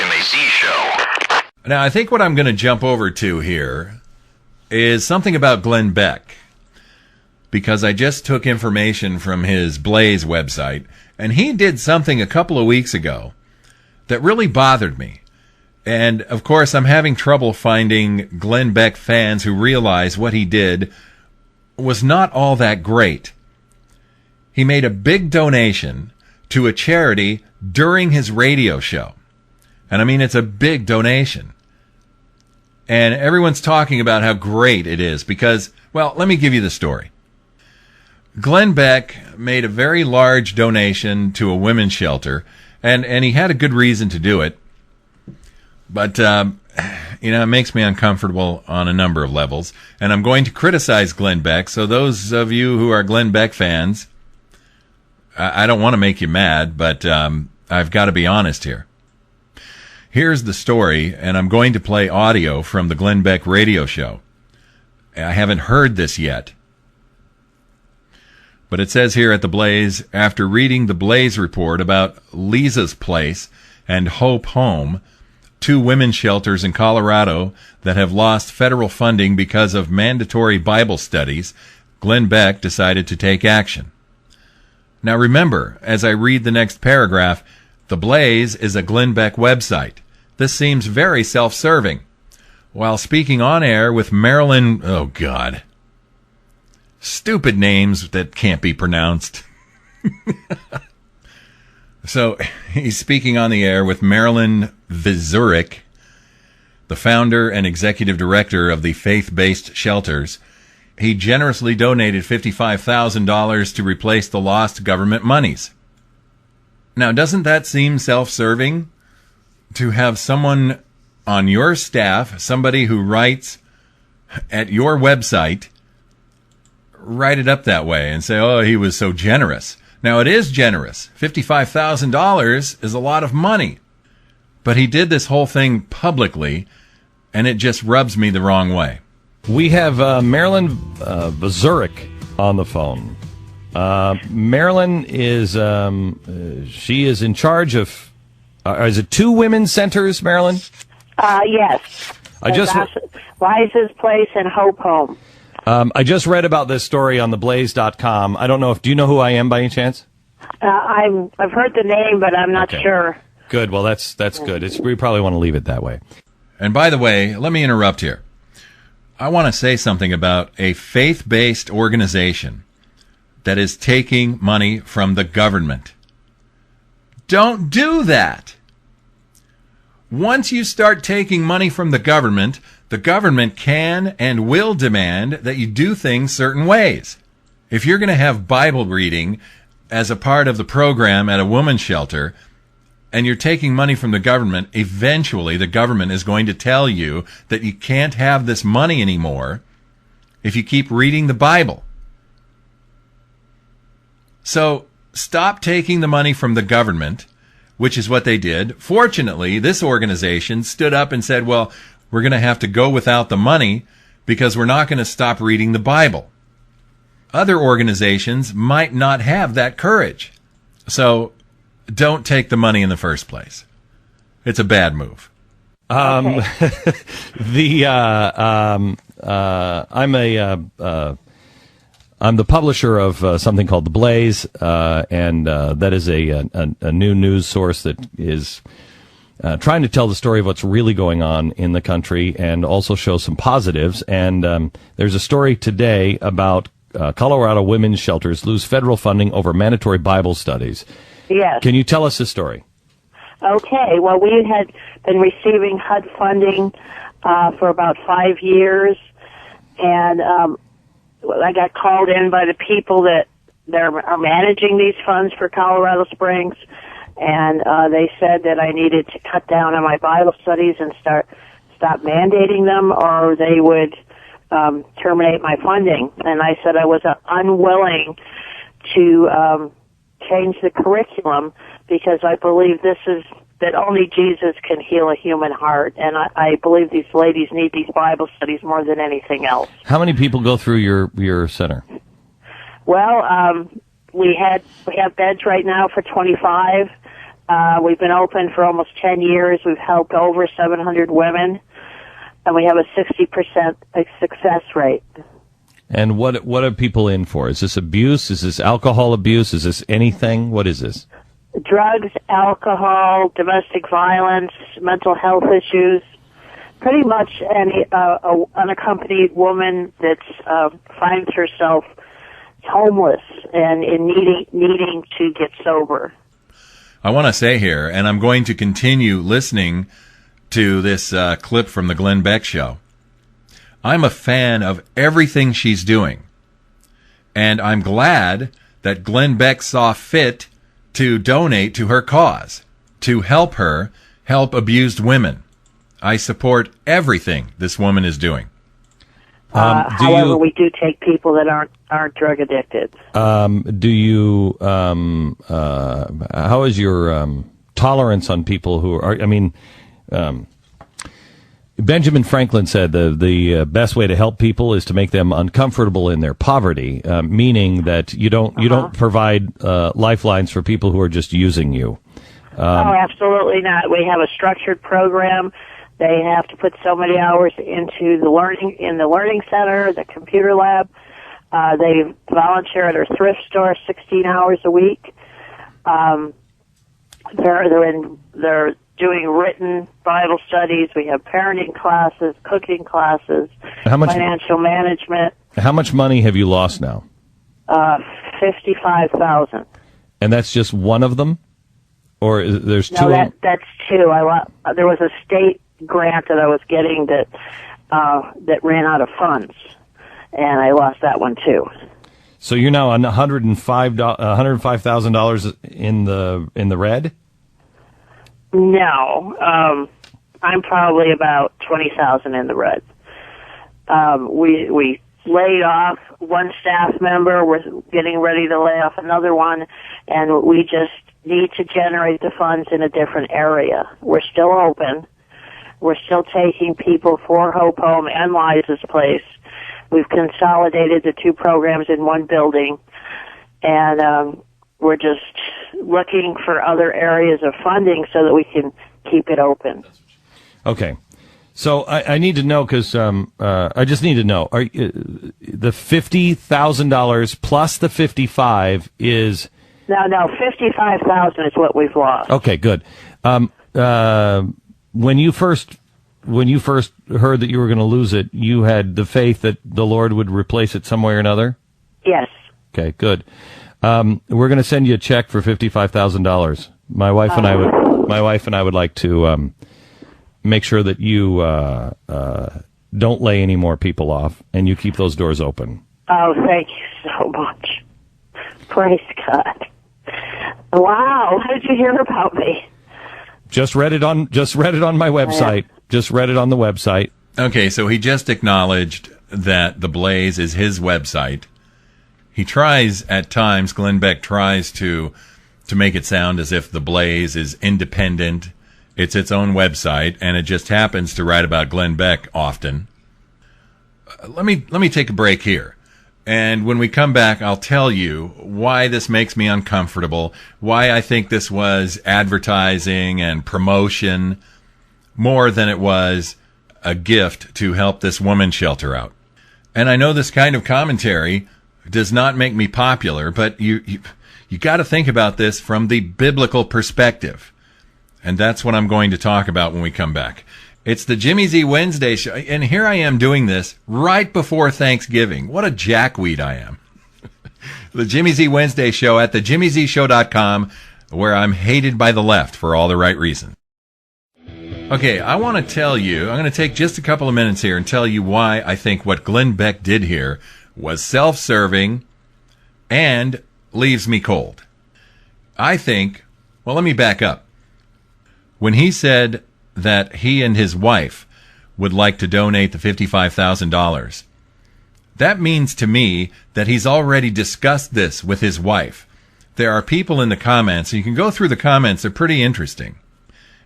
Television AZ show. Now, I think what I'm going to jump over to here is something about Glenn Beck, because I just took information from his Blaze website, and he did something a couple of weeks ago that really bothered me. And, of course, I'm having trouble finding Glenn Beck fans who realize what he did was not all that great. He made a big donation to a charity during his radio show. And I mean, it's a big donation. And everyone's talking about how great it is because, well, let me give you the story. Glenn Beck made a very large donation to a women's shelter, and he had a good reason to do it. But, it makes me uncomfortable on a number of levels. And I'm going to criticize Glenn Beck. So those of you who are Glenn Beck fans, I don't want to make you mad, but I've got to be honest here. Here's the story, and I'm going to play audio from the Glenn Beck radio show. I haven't heard this yet. But it says here at the Blaze, after reading the Blaze report about Lisa's Place and Hope Home, 2 women's shelters in Colorado that have lost federal funding because of mandatory Bible studies, Glenn Beck decided to take action. Now remember, as I read the next paragraph, The Blaze is a Glenn Beck website. This seems very self-serving. While speaking on air with Marilyn... Oh, God. Stupid names that can't be pronounced. So, he's speaking on the air with Marilyn Vizurek, the founder and executive director of the faith-based shelters. He generously donated $55,000 to replace the lost government monies. Now, doesn't that seem self-serving? To have someone on your staff, somebody who writes at your website, write it up that way and say, oh, he was so generous. Now, it is generous. $55,000 is a lot of money. But he did this whole thing publicly, and it just rubs me the wrong way. We have Marilyn Vizurek on the phone. Marilyn is she is in charge of, is it 2 women's centers, Marilyn? Yes. Lisa's Place and Hope Home. I just read about this story on theblaze.com. I don't know do you know who I am by any chance? I've heard the name, but I'm not sure. Good. Well, that's good. We probably want to leave it that way. And by the way, let me interrupt here. I want to say something about a faith-based organization that is taking money from the government. Don't do that. Once you start taking money from the government can and will demand that you do things certain ways. If you're going to have Bible reading as a part of the program at a woman's shelter, and you're taking money from the government, eventually the government is going to tell you that you can't have this money anymore if you keep reading the Bible. So stop taking the money from the government, which is what they did. Fortunately, this organization stood up and said, well, we're going to have to go without the money because we're not going to stop reading the Bible. Other organizations might not have that courage. So don't take the money in the first place. It's a bad move. Okay. I'm the publisher of something called The Blaze, and that is a new news source that is trying to tell the story of what's really going on in the country and also show some positives. And there's a story today about Colorado women's shelters lose federal funding over mandatory Bible studies. Yes. Can you tell us the story? Okay. Well, we had been receiving HUD funding for about 5 years, and I got called in by the people that are managing these funds for Colorado Springs, and they said that I needed to cut down on my Bible studies and stop mandating them, or they would terminate my funding. And I said I was unwilling to change the curriculum because I believe that only Jesus can heal a human heart, and I believe these ladies need these Bible studies more than anything else. How many people go through your center? Well, we have beds right now for 25. We've been open for almost 10 years. We've helped over 700 women, and we have a 60% success rate. And what are people in for? Is this abuse? Is this alcohol abuse? Is this anything? What is this? Drugs, alcohol, domestic violence, mental health issues. Pretty much any unaccompanied woman that finds herself homeless and in needing to get sober. I want to say here, and I'm going to continue listening to this clip from the Glenn Beck Show. I'm a fan of everything she's doing, and I'm glad that Glenn Beck saw fit to donate to her cause, to help her help abused women. I support everything this woman is doing. However, we do take people that aren't drug addicted. How is your tolerance on people who are? I mean, Benjamin Franklin said the best way to help people is to make them uncomfortable in their poverty, meaning that you don't provide lifelines for people who are just using you. Oh, absolutely not. We have a structured program. They have to put so many hours into the learning center, the computer lab. They volunteer at our thrift store 16 hours a week. They're doing written Bible studies. We have parenting classes, cooking classes, financial management. How much money have you lost now? $55,000. And that's just one of them, or there's two? No, that's two. There was a state grant that I was getting that ran out of funds, and I lost that one too. So you're now on $105,000 in the red? No, I'm probably about 20,000 in the red. We laid off one staff member. We're getting ready to lay off another one, and we just need to generate the funds in a different area. We're still open. We're still taking people for Hope Home and Liza's Place. We've consolidated the two programs in one building, and we're just looking for other areas of funding so that we can keep it open. Okay. So I need to know, because I just need to know, are the $50,000 plus the 55 is... No, $55,000 is what we've lost. Okay, good. When you first heard that you were going to lose it, you had the faith that the Lord would replace it some way or another? Yes. Okay, good. We're going to send you a check for $55,000. My wife and I would like to make sure that you don't lay any more people off, and you keep those doors open. Oh, thank you so much. Praise God. Wow, how did you hear about me? Just read it on my website. Just read it on the website. Okay, so he just acknowledged that The Blaze is his website. He tries at times, Glenn Beck tries to make it sound as if The Blaze is independent. It's its own website, and it just happens to write about Glenn Beck often. Let me take a break here. And when we come back, I'll tell you why this makes me uncomfortable, why I think this was advertising and promotion more than it was a gift to help this woman shelter out. And I know this kind of commentary does not make me popular, but you got to think about this from the biblical perspective. And that's what I'm going to talk about when we come back. It's the Jimmy Z Wednesday show, and here I am doing this right before Thanksgiving. What a jackweed I am. The Jimmy Z Wednesday show at thejimmyzshow.com, where I'm hated by the left for all the right reasons. Okay, I want to tell you, I'm going to take just a couple of minutes here and tell you why I think what Glenn Beck did here was self-serving and leaves me cold. I think, well, let me back up. When he said that he and his wife would like to donate the $55,000, that means to me that he's already discussed this with his wife. There are people in the comments, and you can go through the comments, they're pretty interesting.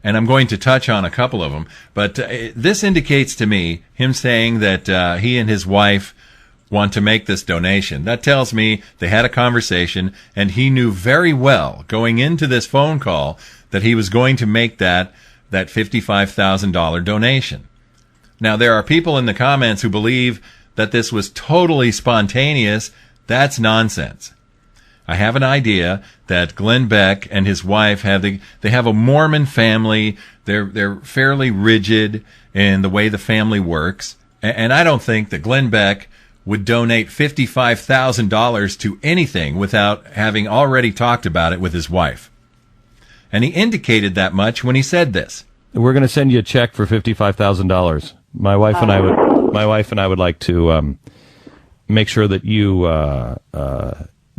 And I'm going to touch on a couple of them. But this indicates to me him saying that he and his wife want to make this donation. That tells me they had a conversation, and he knew very well going into this phone call that he was going to make that $55,000 donation. Now, there are people in the comments who believe that this was totally spontaneous. That's nonsense. I have an idea that Glenn Beck and his wife they have a Mormon family. They're fairly rigid in the way the family works. And I don't think that Glenn Beck would donate $55,000 to anything without having already talked about it with his wife. And he indicated that much when he said this. We're going to send you a check for $55,000. My wife and I would like to make sure that you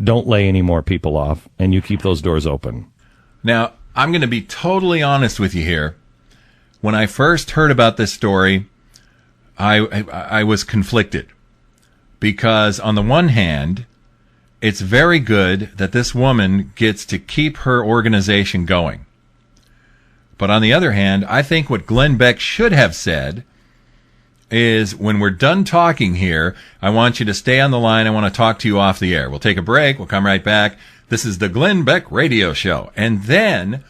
don't lay any more people off, and you keep those doors open. Now, I'm going to be totally honest with you here. When I first heard about this story, I was conflicted. Because on the one hand, it's very good that this woman gets to keep her organization going. But on the other hand, I think what Glenn Beck should have said is, when we're done talking here, I want you to stay on the line. I want to talk to you off the air. We'll take a break. We'll come right back. This is the Glenn Beck Radio Show. And then,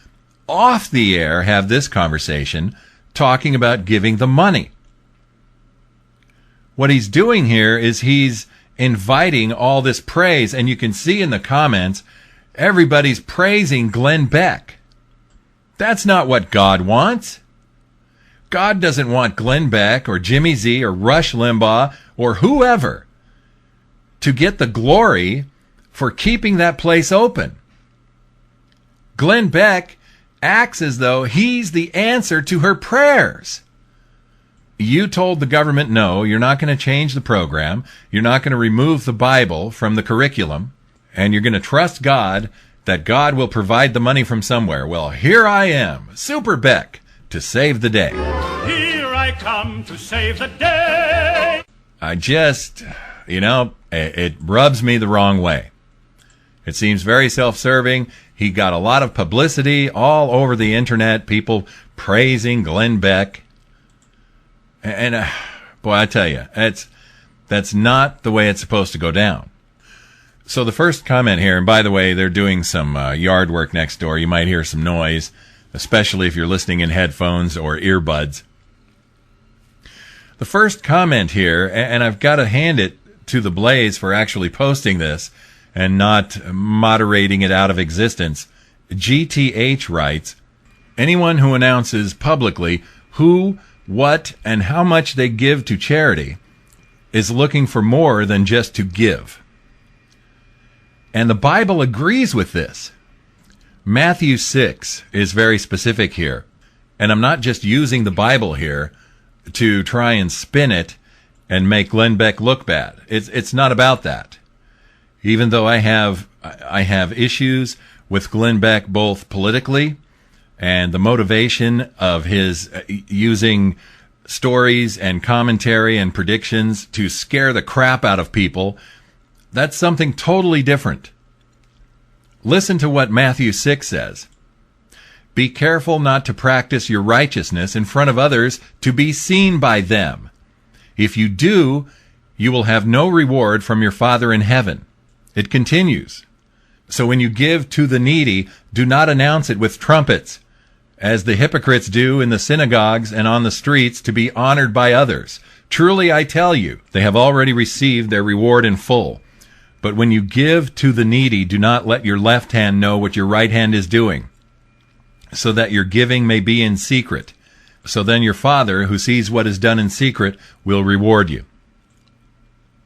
off the air, have this conversation talking about giving the money. What he's doing here is he's inviting all this praise, and you can see in the comments, everybody's praising Glenn Beck. That's not what God wants. God doesn't want Glenn Beck or Jimmy Z or Rush Limbaugh or whoever to get the glory for keeping that place open. Glenn Beck acts as though he's the answer to her prayers. You told the government, no, you're not going to change the program. You're not going to remove the Bible from the curriculum. And you're going to trust God that God will provide the money from somewhere. Well, here I am, Super Beck, to save the day. Here I come to save the day. I just, it rubs me the wrong way. It seems very self-serving. He got a lot of publicity all over the internet, people praising Glenn Beck. And boy, I tell you, that's not the way it's supposed to go down. So the first comment here, and by the way, they're doing some yard work next door. You might hear some noise, especially if you're listening in headphones or earbuds. The first comment here, and I've got to hand it to the Blaze for actually posting this and not moderating it out of existence. GTH writes, anyone who announces publicly who, what, and how much they give to charity is looking for more than just to give. And the Bible agrees with this. Matthew 6 is very specific here. And I'm not just using the Bible here to try and spin it and make Glenn Beck look bad. It's not about that. Even though I have issues with Glenn Beck both politically and the motivation of his using stories and commentary and predictions to scare the crap out of people, that's something totally different. Listen to what Matthew 6 says. Be careful not to practice your righteousness in front of others to be seen by them. If you do, you will have no reward from your Father in heaven. It continues. So when you give to the needy, do not announce it with trumpets, as the hypocrites do in the synagogues and on the streets, to be honored by others. Truly I tell you, they have already received their reward in full. But when you give to the needy, do not let your left hand know what your right hand is doing, so that your giving may be in secret. So then your Father, who sees what is done in secret, will reward you.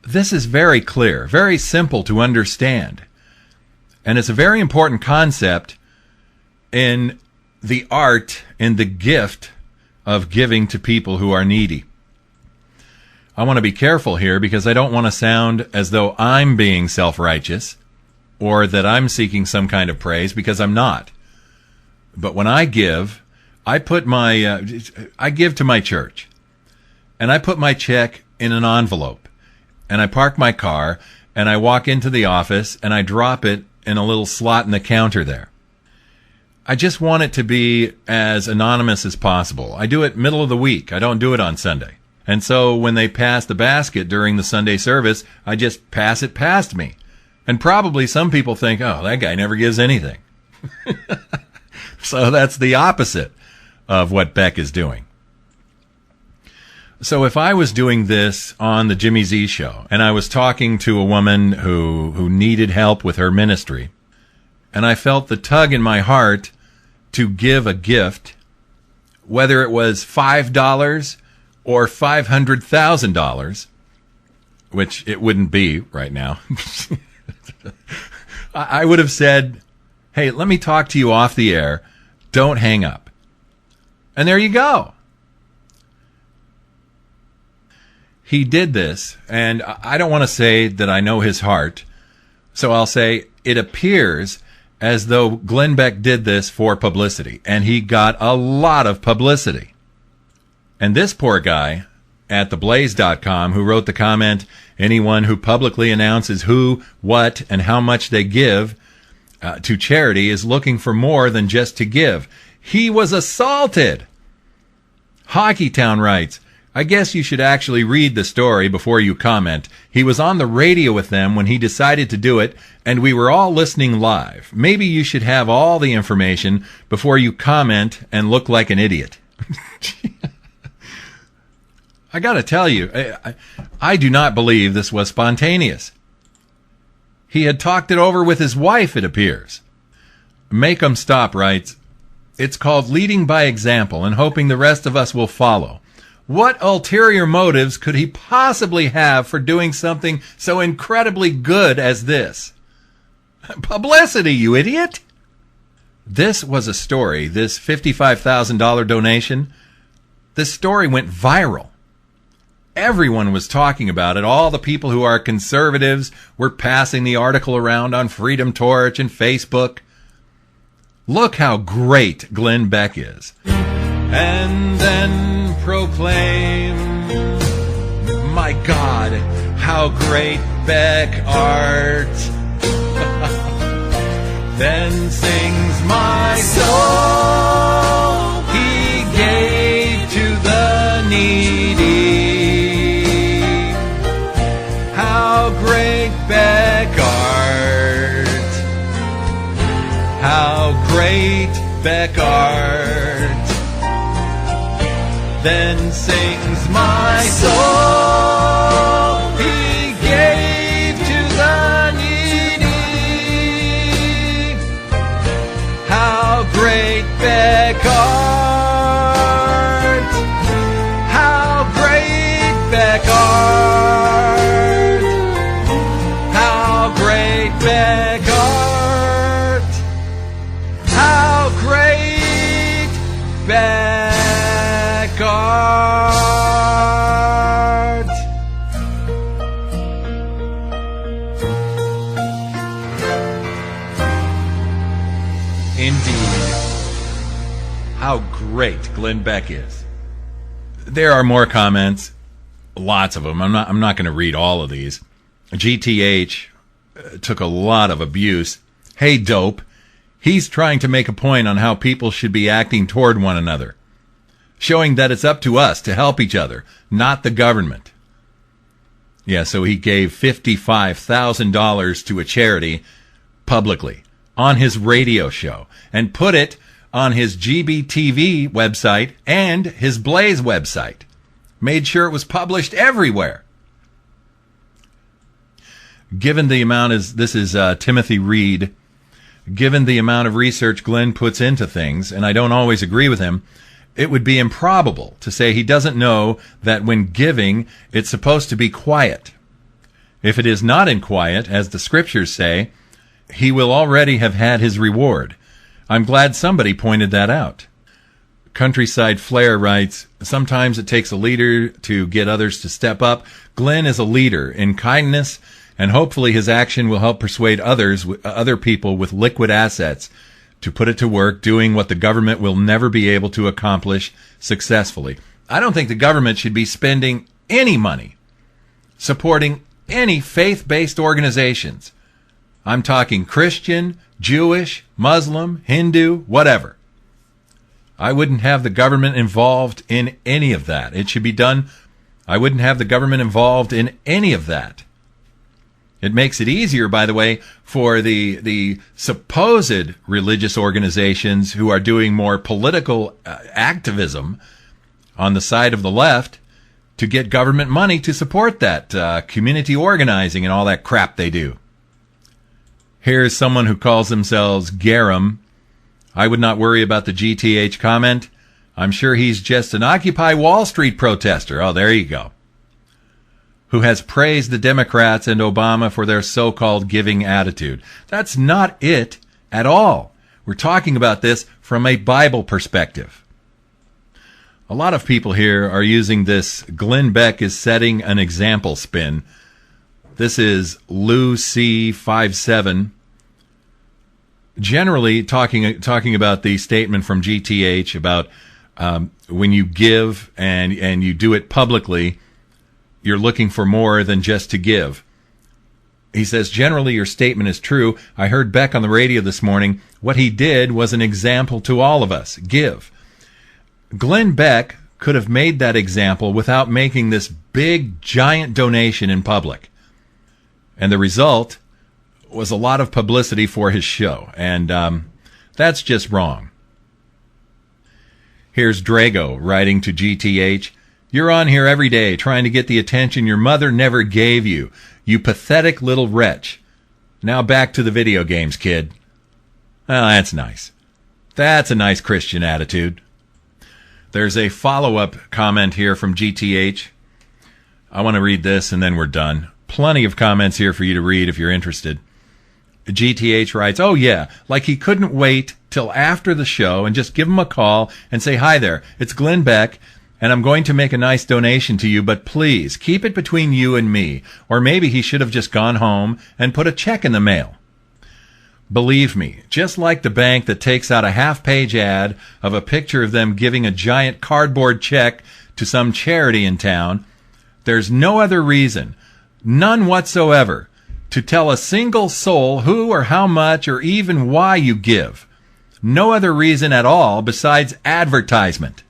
This is very clear, very simple to understand. And it's a very important concept in the art, in the gift of giving to people who are needy. I want to be careful here because I don't want to sound as though I'm being self-righteous or that I'm seeking some kind of praise, because I'm not. But when I give, I give to my church, and I put my check in an envelope, and I park my car, and I walk into the office, and I drop it in a little slot in the counter there. I just want it to be as anonymous as possible. I do it middle of the week. I don't do it on Sunday. And so when they pass the basket during the Sunday service, I just pass it past me. And probably some people think, oh, that guy never gives anything. So that's the opposite of what Beck is doing. So if I was doing this on the Jimmy Z show and I was talking to a woman who needed help with her ministry, and I felt the tug in my heart to give a gift, whether it was $5 or $500,000, which it wouldn't be right now, I would have said, hey, let me talk to you off the air. Don't hang up. And there you go. He did this, and I don't want to say that I know his heart, so I'll say it appears as though Glenn Beck did this for publicity, and he got a lot of publicity. And this poor guy at theblaze.com who wrote the comment, anyone who publicly announces who, what, and how much they give to charity is looking for more than just to give. He was assaulted. Hockeytown writes, I guess you should actually read the story before you comment. He was on the radio with them when he decided to do it, and we were all listening live. Maybe you should have all the information before you comment and look like an idiot. I got to tell you, I do not believe this was spontaneous. He had talked it over with his wife, it appears. Make 'em Stop writes, it's called leading by example and hoping the rest of us will follow. What ulterior motives could he possibly have for doing something so incredibly good as this? Publicity, you idiot! This was a story, this $55,000 donation. This story went viral. Everyone was talking about it. All the people who are conservatives were passing the article around on Freedom Torch and Facebook. Look how great Glenn Beck is. And then proclaim, my God, how great Beck art. Then sings my soul, he gave to the needy. How great Beck art. How great Beck art. Then sings my soul, he gave to the needy. How great Beck art. How great Beck art. How great Beck art. How great Beck art. Indeed. How great Glenn Beck is. There are more comments, lots of them. I'm not going to read all of these. GTH took a lot of abuse. Hey, dope. He's trying to make a point on how people should be acting toward one another, showing that it's up to us to help each other, not the government. Yeah, so he gave $55,000 to a charity publicly on his radio show and put it on his GBTV website and his Blaze website. Made sure it was published everywhere. Given the amount this is Timothy Reed. Given the amount of research Glenn puts into things, and I don't always agree with him, it would be improbable to say he doesn't know that when giving, it's supposed to be quiet. If it is not in quiet, as the scriptures say, he will already have had his reward. I'm glad somebody pointed that out. Countryside Flair writes, sometimes it takes a leader to get others to step up. Glenn is a leader in kindness, and hopefully his action will help persuade other people with liquid assets to put it to work, doing what the government will never be able to accomplish successfully. I don't think the government should be spending any money supporting any faith-based organizations. I'm talking Christian, Jewish, Muslim, Hindu, whatever. I wouldn't have the government involved in any of that. It should be done. I wouldn't have the government involved in any of that. It makes it easier, by the way, for the supposed religious organizations who are doing more political activism on the side of the left to get government money to support that community organizing and all that crap they do. Here's someone who calls themselves Garum. I would not worry about the GTH comment. I'm sure he's just an Occupy Wall Street protester. Oh, there you go. Who has praised the Democrats and Obama for their so-called giving attitude. That's not it at all. We're talking about this from a Bible perspective. A lot of people here are using this Glenn Beck is setting an example spin. This is Lou C57. Generally talking about the statement from GTH about when you give and you do it publicly, you're looking for more than just to give. He says, generally your statement is true. I heard Beck on the radio this morning. What he did was an example to all of us. Give. Glenn Beck could have made that example without making this big, giant donation in public. And the result was a lot of publicity for his show. And that's just wrong. Here's Drago writing to GTH. You're on here every day trying to get the attention your mother never gave you. You pathetic little wretch. Now back to the video games, kid. Well, that's nice. That's a nice Christian attitude. There's a follow-up comment here from GTH. I want to read this and then we're done. Plenty of comments here for you to read if you're interested. GTH writes, oh yeah, like he couldn't wait till after the show and just give him a call and say, hi there, it's Glenn Beck. And I'm going to make a nice donation to you, but please keep it between you and me. Or maybe he should have just gone home and put a check in the mail. Believe me, just like the bank that takes out a half-page ad of a picture of them giving a giant cardboard check to some charity in town, there's no other reason, none whatsoever, to tell a single soul who or how much or even why you give. No other reason at all besides advertisement.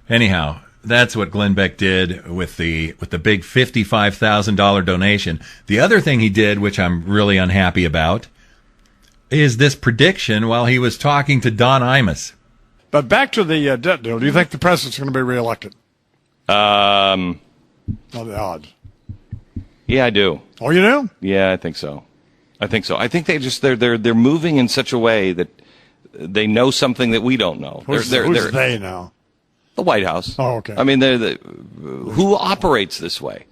Anyhow, that's what Glenn Beck did with the big $55,000 donation. The other thing he did, which I'm really unhappy about, is this prediction while he was talking to Don Imus. But back to the debt deal. Do you think the president's going to be reelected? Not the odds. Yeah, I do. Oh, you do? Yeah, I think so. I think they're moving in such a way that they know something that we don't know. Who's they now? The White House. Oh, okay. I mean, who operates this way?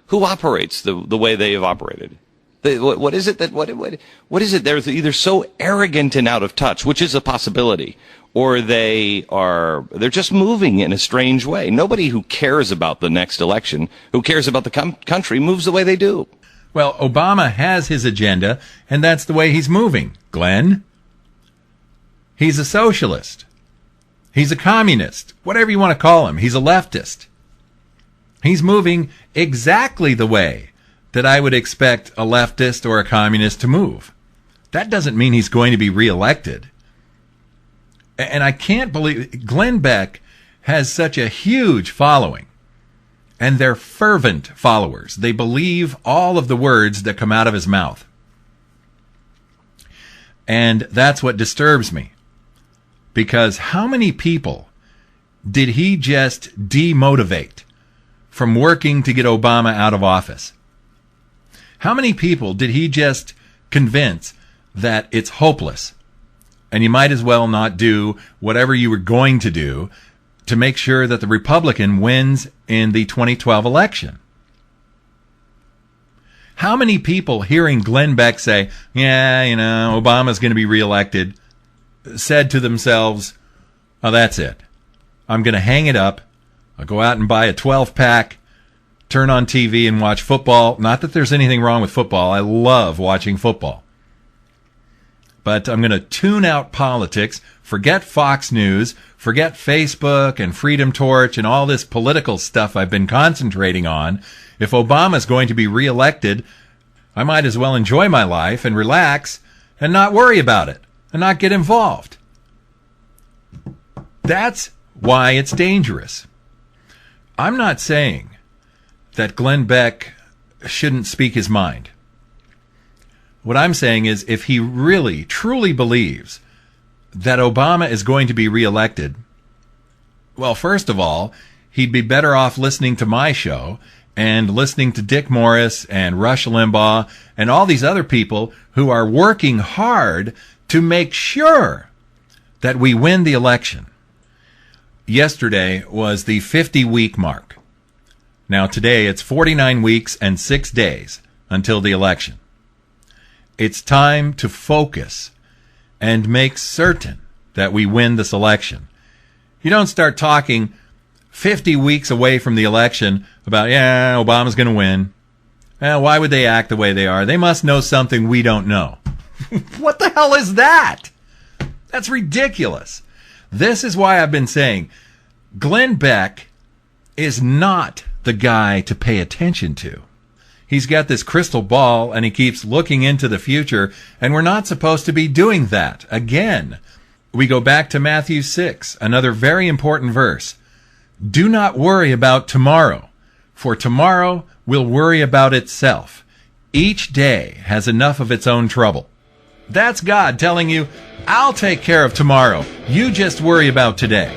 Who operates the way they have operated? What is it that what is it? They're either so arrogant and out of touch, which is a possibility, or they're just moving in a strange way. Nobody who cares about the next election, who cares about the country, moves the way they do. Well, Obama has his agenda, and that's the way he's moving, Glenn. He's a socialist. He's a communist, whatever you want to call him. He's a leftist. He's moving exactly the way that I would expect a leftist or a communist to move. That doesn't mean he's going to be reelected. And I can't believe Glenn Beck has such a huge following. And they're fervent followers. They believe all of the words that come out of his mouth. And that's what disturbs me. Because how many people did he just demotivate from working to get Obama out of office? How many people did he just convince that it's hopeless and you might as well not do whatever you were going to do to make sure that the Republican wins in the 2012 election? How many people hearing Glenn Beck say, yeah, Obama's going to be reelected, said to themselves, oh, that's it. I'm going to hang it up. I'll go out and buy a 12-pack, turn on TV and watch football. Not that there's anything wrong with football. I love watching football. But I'm going to tune out politics, forget Fox News, forget Facebook and Freedom Torch and all this political stuff I've been concentrating on. If Obama's going to be reelected, I might as well enjoy my life and relax and not worry about it and not get involved. That's why it's dangerous. I'm not saying that Glenn Beck shouldn't speak his mind. What I'm saying is, if he really, truly believes that Obama is going to be reelected, well, first of all, he'd be better off listening to my show and listening to Dick Morris and Rush Limbaugh and all these other people who are working hard to make sure that we win the election. Yesterday was the 50-week mark. Now today it's 49 weeks and 6 days until the election. It's time to focus and make certain that we win this election. You don't start talking 50 weeks away from the election about, Obama's going to win. Why would they act the way they are? They must know something we don't know. What the hell is that? That's ridiculous. This is why I've been saying Glenn Beck is not the guy to pay attention to. He's got this crystal ball, and he keeps looking into the future, and we're not supposed to be doing that. Again, we go back to Matthew 6, another very important verse. Do not worry about tomorrow, for tomorrow will worry about itself. Each day has enough of its own trouble. That's God telling you, I'll take care of tomorrow. You just worry about today.